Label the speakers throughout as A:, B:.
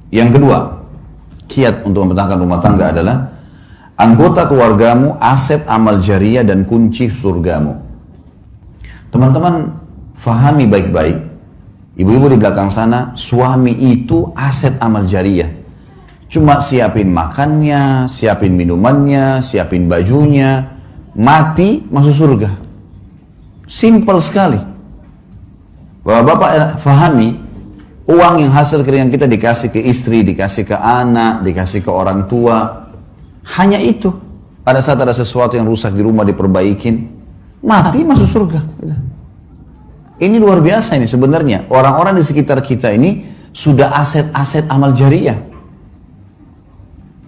A: Yang kedua, kiat untuk mempertahankan rumah tangga adalah anggota keluargamu, aset amal jariah dan kunci surgamu. Teman-teman, fahami baik-baik. Ibu-ibu di belakang sana, suami itu aset amal jariah. Cuma siapin makannya, siapin minumannya, siapin bajunya, mati masuk surga. Simple sekali. Bapak-bapak fahami, uang yang hasil keringat kita dikasih ke istri, dikasih ke anak, dikasih ke orang tua. Hanya itu. Pada saat ada sesuatu yang rusak di rumah diperbaikin, mati masuk surga. Ini luar biasa ini sebenarnya. Orang-orang di sekitar kita ini sudah aset-aset amal jariah.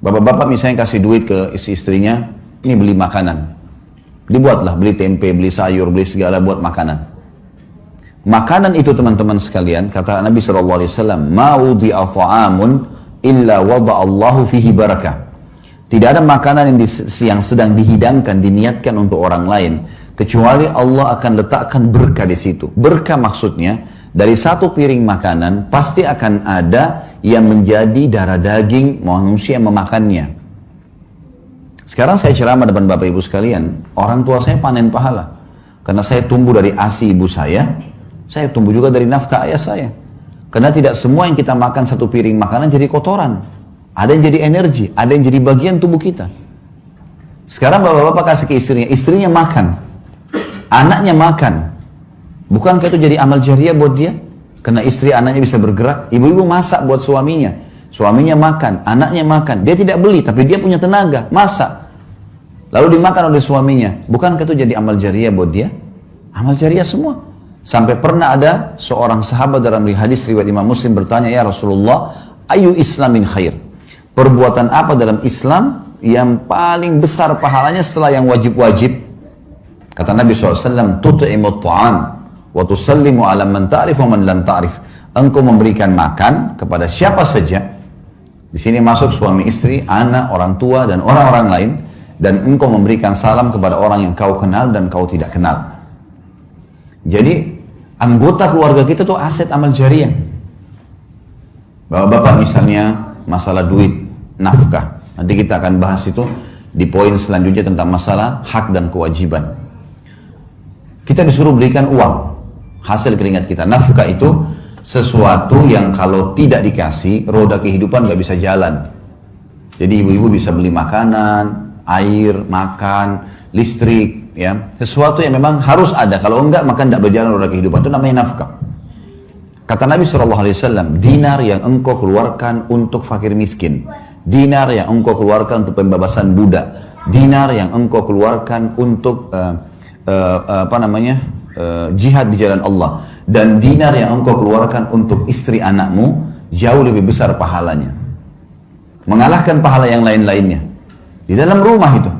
A: Bapak-bapak misalnya kasih duit ke istrinya, ini beli makanan. Dibuatlah, beli tempe, beli sayur, beli segala buat makanan. Makanan itu teman-teman sekalian, kata Nabi SAW, "Ma'udhi'a ta'amun illa wada'allahu fihi barakah." Tidak ada makanan yang sedang dihidangkan, diniatkan untuk orang lain, kecuali Allah akan letakkan berkah di situ. Berkah maksudnya, dari satu piring makanan, pasti akan ada yang menjadi darah daging manusia yang memakannya. Sekarang saya ceramah depan Bapak Ibu sekalian, orang tua saya panen pahala. Karena saya tumbuh dari ASI ibu saya tumbuh juga dari nafkah ayah saya. Karena tidak semua yang kita makan satu piring makanan jadi kotoran. Ada yang jadi energi, ada yang jadi bagian tubuh kita. Sekarang bapak-bapak kasih ke istrinya makan. Anaknya makan. Bukankah itu jadi amal jariah buat dia? Karena istri anaknya bisa bergerak. Ibu-ibu masak buat suaminya. Suaminya makan, anaknya makan. Dia tidak beli, tapi dia punya tenaga, masak. Lalu dimakan oleh suaminya. Bukankah itu jadi amal jariah buat dia? Amal jariah semua. Sampai pernah ada seorang sahabat dalam hadis riwayat Imam Muslim bertanya, "Ya Rasulullah, ayu islamin khair?" Perbuatan apa dalam Islam yang paling besar pahalanya setelah yang wajib-wajib? Kata Nabi SAW, "Tut'imut ta'am wa tusallimu ala man ta'rif wa man lam ta'rif." Engkau memberikan makan kepada siapa saja. Di sini masuk suami istri, anak, orang tua dan orang-orang lain, dan engkau memberikan salam kepada orang yang kau kenal dan kau tidak kenal. Jadi anggota keluarga kita tuh aset amal jariah. Bapak-bapak misalnya masalah duit, nafkah. Nanti kita akan bahas itu di poin selanjutnya tentang masalah hak dan kewajiban. Kita disuruh berikan uang, hasil keringat kita. Nafkah itu sesuatu yang kalau tidak dikasih, roda kehidupan gak bisa jalan. Jadi ibu-ibu bisa beli makanan, air, makan, listrik, ya. Sesuatu yang memang harus ada. Kalau enggak, maka tidak berjalan roda kehidupan. Itu namanya nafkah. Kata Nabi SAW, dinar yang engkau keluarkan untuk fakir miskin, dinar yang engkau keluarkan untuk pembebasan budak, dinar yang engkau keluarkan untuk jihad di jalan Allah, dan dinar yang engkau keluarkan untuk istri anakmu jauh lebih besar pahalanya, mengalahkan pahala yang lain-lainnya di dalam rumah itu.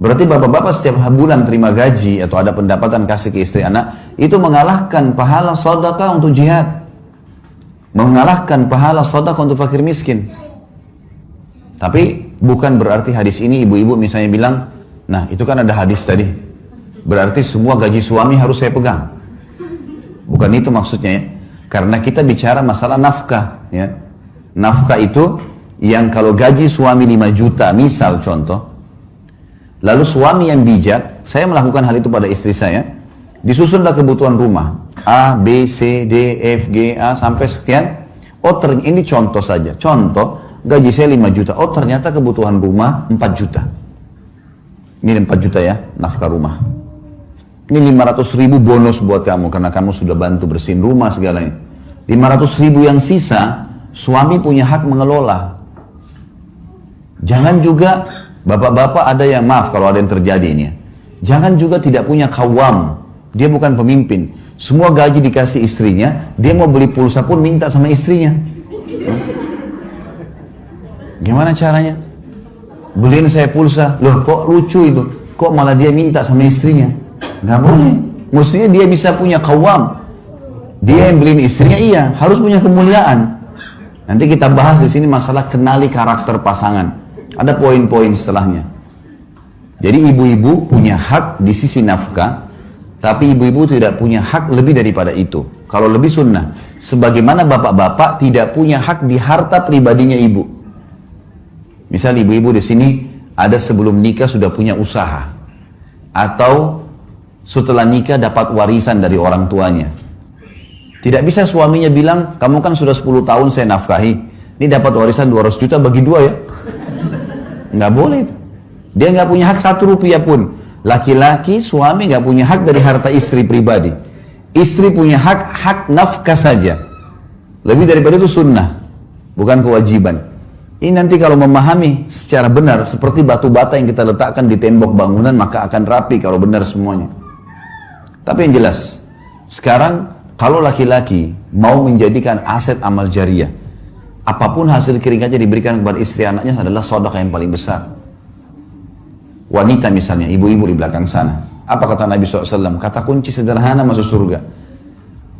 A: Berarti bapak-bapak setiap bulan terima gaji atau ada pendapatan kasih ke istri anak, itu mengalahkan pahala sedekah untuk jihad, mengalahkan pahala sedekah untuk fakir miskin. Tapi bukan berarti hadis ini ibu-ibu misalnya bilang, nah itu kan ada hadis tadi, berarti semua gaji suami harus saya pegang. Bukan itu maksudnya ya. Karena kita bicara masalah nafkah ya. Nafkah itu yang kalau gaji suami 5 juta misal contoh, lalu suami yang bijak, saya melakukan hal itu pada istri saya, disusunlah kebutuhan rumah A, B, C, D, F, G, A sampai sekian. Oh ini contoh saja, contoh gaji saya 5 juta, oh ternyata kebutuhan rumah 4 juta. Ini 4 juta ya nafkah rumah. Ini 500.000 bonus buat kamu karena kamu sudah bantu bersihin rumah segalanya. 500.000 yang sisa, suami punya hak mengelola. Jangan juga, bapak-bapak ada yang, maaf kalau ada yang terjadi ini ya, jangan juga tidak punya kawam. Dia bukan pemimpin. Semua gaji dikasih istrinya, dia mau beli pulsa pun minta sama istrinya. Gimana caranya? Beliin saya pulsa, loh kok lucu itu, kok malah dia minta sama istrinya? Nggak boleh. Mestinya dia bisa punya kawam. Dia yang beliin istrinya, iya, harus punya kemuliaan. Nanti kita bahas di sini masalah kenali karakter pasangan. Ada poin-poin setelahnya. Jadi ibu-ibu punya hak di sisi nafkah. Tapi ibu-ibu tidak punya hak lebih daripada itu. Kalau lebih sunnah. Sebagaimana bapak-bapak tidak punya hak di harta pribadinya ibu. Misal ibu-ibu di sini ada sebelum nikah sudah punya usaha. Atau setelah nikah dapat warisan dari orang tuanya. Tidak bisa suaminya bilang, kamu kan sudah 10 tahun saya nafkahi. Ini dapat warisan 200 juta bagi 2 ya. Nggak boleh itu. Dia nggak punya hak 1 rupiah pun. Laki-laki, suami nggak punya hak dari harta istri pribadi. Istri punya hak nafkah saja. Lebih daripada itu sunnah, bukan kewajiban. Ini nanti kalau memahami secara benar, seperti batu bata yang kita letakkan di tembok bangunan, maka akan rapi kalau benar semuanya. Tapi yang jelas, sekarang kalau laki-laki mau menjadikan aset amal jariah, apapun hasil keringatnya diberikan kepada istri anaknya adalah sedekah yang paling besar. Wanita misalnya, ibu-ibu di belakang sana. Apa kata Nabi SAW? Kata kunci sederhana masuk surga.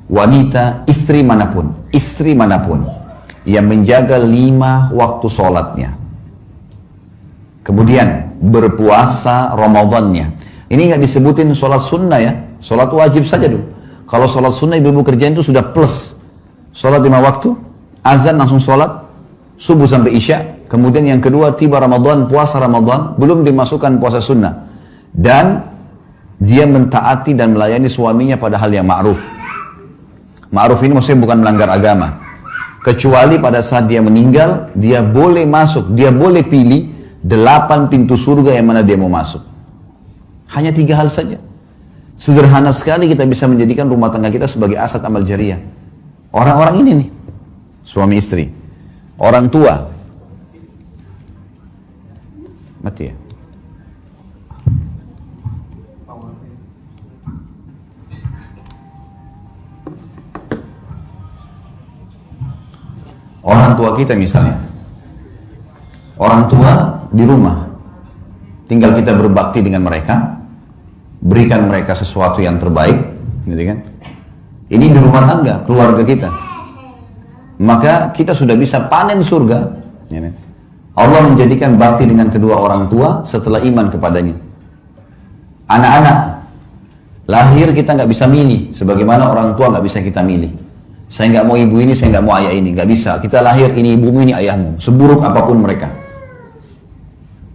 A: Wanita, istri manapun yang menjaga 5 waktu sholatnya. Kemudian berpuasa Ramadannya. Ini nggak disebutin sholat sunnah ya, sholat wajib saja dulu. Kalau sholat sunnah ibu-ibu kerjain itu sudah plus. Sholat 5 waktu, azan langsung sholat, subuh sampai isya. Kemudian yang kedua, tiba Ramadan, puasa Ramadan, belum dimasukkan puasa sunnah. Dan dia mentaati dan melayani suaminya pada hal yang ma'ruf. Ma'ruf ini maksudnya bukan melanggar agama. Kecuali pada saat dia meninggal, dia boleh masuk, dia boleh pilih 8 pintu surga yang mana dia mau masuk. Hanya 3 hal saja. Sederhana sekali kita bisa menjadikan rumah tangga kita sebagai aset amal jariah. Orang-orang ini nih, suami istri, orang tua, mati ya. Orang tua kita misalnya, orang tua di rumah, tinggal kita berbakti dengan mereka, berikan mereka sesuatu yang terbaik, gitu kan? Ini di rumah tangga, keluarga kita, maka kita sudah bisa panen surga. Ya, Allah menjadikan bakti dengan kedua orang tua setelah iman kepadanya. Anak-anak, lahir kita nggak bisa milih, sebagaimana orang tua nggak bisa kita milih. Saya nggak mau ibu ini, saya nggak mau ayah ini, nggak bisa. Kita lahir, ini ibumu, ini ayahmu, seburuk apapun mereka.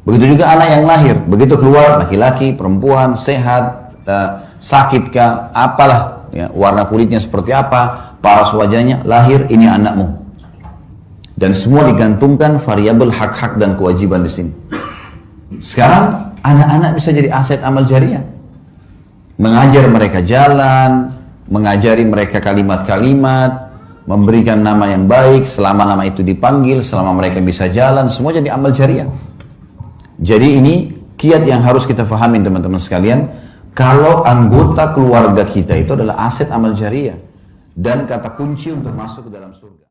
A: Begitu juga anak yang lahir, begitu keluar, laki-laki, perempuan, sehat, sakitkah, apalah, ya, warna kulitnya seperti apa, paras wajahnya, lahir, ini anakmu. Dan semua digantungkan variabel hak-hak dan kewajiban di sini. Sekarang anak-anak bisa jadi aset amal jariah. Mengajar mereka jalan, mengajari mereka kalimat-kalimat, memberikan nama yang baik, selama nama itu dipanggil, selama mereka bisa jalan, semua jadi amal jariah. Jadi ini kiat yang harus kita fahamin teman-teman sekalian. Kalau anggota keluarga kita itu adalah aset amal jariah dan kata kunci untuk masuk ke dalam surga.